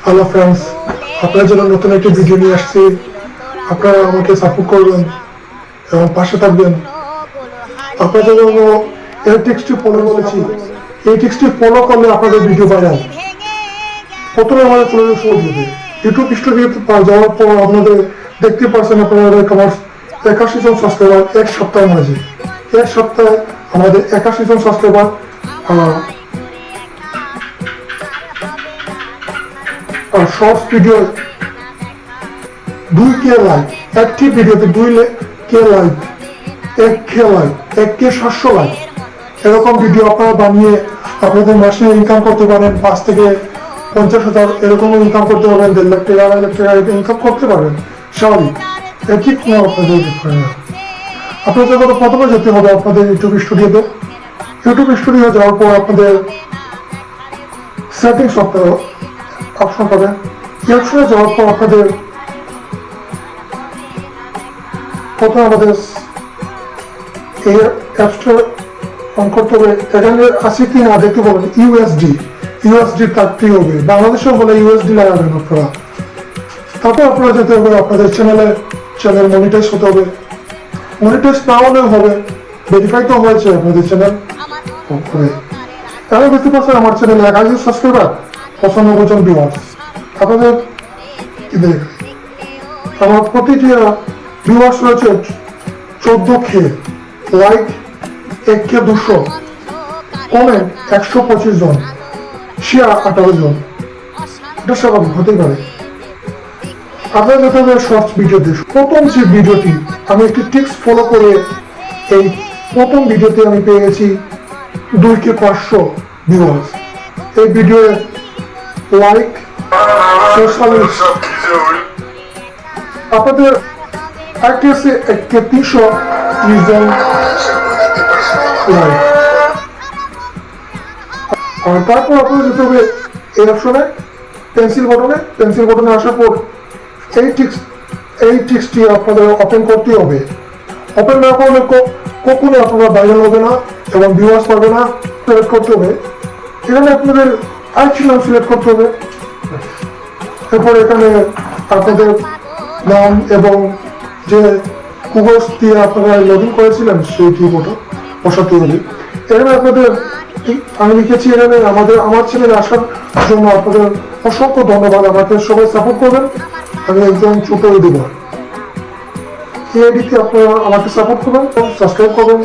Hello friends, আপনার জন্য নতুন একটি ভিডিও নিয়ে আসছি। আপনারা আমাকে সাপোর্ট করবেন এবং পাশে থাকবেন। আপনাদের জন্য এই টিক্সটি ফলো করেছি। এই টিক্সটি ফলো করলে আপনাদের ভিডিও ভাইরাল। প্রথমে আমাদের চলে শুরু হবে ইউটিউব স্টুডিওতে যাওয়ার পর আপনাদের দেখতে পাচ্ছেন আপনারা আমার 81 জন সাবস্ক্রাইবার এক সপ্তাহের মাঝে। এক সপ্তাহে আমাদের 81 জন সাবস্ক্রাইবার আর শর্টস ভিডিও 2K লাইক, একটি ভিডিওতে 2K like, 1K like, 1K 700 like. এরকম ভিডিও আপনারা বানিয়ে আপনাদের মাসে ইনকাম করতে পারেন 5 থেকে 50,000, এরকম ইনকাম করতে পারবেন 1.5 লাখ টাকা 2.5 লাখ টাকা ইনকাম করতে পারবেন স্বাভাবিক। এটি কোনো আপনাদের হয় না। আপনাদের যখন প্রথমে যেতে হবে আপনাদের ইউটিউব স্টুডিওতে। ইউটিউব স্টুডিও যাওয়ার পর আপনাদের সেটিংস অপশন পাবেন। এই অপশনে যাওয়ার পর আপনাদের প্রথমে আমাদের এই অ্যাপসটা অন করতে হবে। এখানে আছে কি না দেখতে পাবেন ইউএসডি থাকতে হবে, বাংলাদেশেও বলে ইউএসডি লাগাবেন আপনারা। তারপর আপনারা যেতে হবে আপনাদের চ্যানেল মনিটাইজ হতে হবে। মনিটাইজ না হলেও হবে, ভেরিফাই তো হয়েছে আপনাদের চ্যানেল। তাহলে দেখতে পাচ্ছেন আমার চ্যানেলে 1000 সাবস্ক্রাইবার, 95 জন ভিউয়ার্স। আপনাদের কি দেখ আমার প্রতিটি ভিউয়ার্স রয়েছে 14K, লাইক 1K 200, কমেন্ট 125 জন, শেয়ার 18 জন। এটা স্বাভাবিক হতেই পারে। আপনারা যেতে হবে শর্টস ভিডিওতে। প্রথম যে ভিডিওটি আমি একটি টিপস ফলো করে এই প্রথম ভিডিওতে আমি পেয়ে গেছি 2K 500 ভিউয়ার্স। এই ভিডিও লাইক 46, আপনাদের আইটিএসে 1K 330 জন লাইক। আর তারপর আপনাদের যেতে হবে এই অপশনে পেন্সিল বটনে আসার পর এই টিক্সটি আপনাদের ওপেন করতে হবে। ওপেন না করলে কখনো আপনারা ভাইরাল হবে না এবং ভিউয়ার্স পাবে না। সিলেক্ট করতে হবে, এখানে আপনাদের আইটি নাম সিলেক্ট করতে হবে। এরপর এখানে আপনাদের নাম এবং যে গুগল দিয়ে আপনারা লগ ইন করেছিলেন সেইটি বসাতে হবে। এখানে আপনাদের আমি লিখেছি এখানে আমার চ্যানেলে আসার জন্য আপনাদের অসংখ্য ধন্যবাদ। আমাকে সবাই সাপোর্ট করবেন, আমি একজন ছোট ইউটিউবার। এই আইডিতে আপনারা আমাকে সাপোর্ট করবেন, সাবস্ক্রাইব করবেন,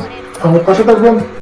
আমার পাশে থাকবেন।